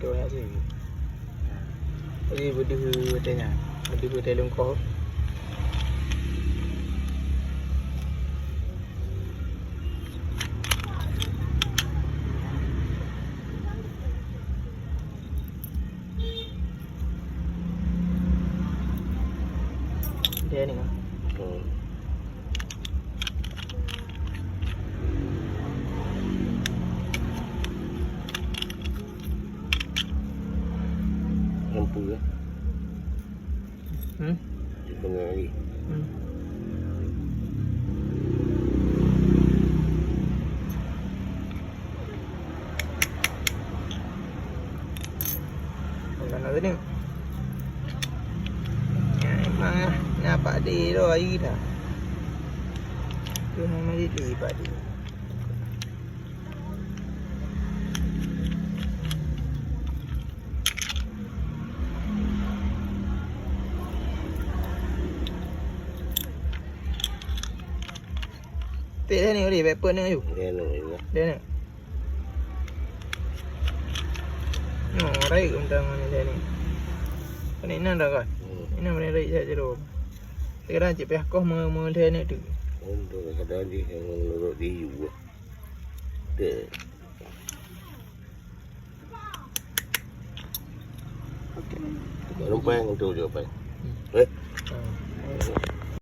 tu ya sih. Jadi berdua tanya, berdua telung kau. Dia ni kan. Lampu lah. Di tengah lagi. Bukan ada ni. Memang nampak dia tu hari dah. Tu memang dia lipat dia. Tik dah ni boleh paper ni tu. Dia nak ni lah. Dia ni. No, raik undang ni dia ni. Kan ini dah kan. Ini boleh raik saja tu. Sekarang cik pihak kau dia ni tu. Untuk kadang dia yang lorok dia juga. Dia. Okey. Lupa yang untuk jawapan. Oh.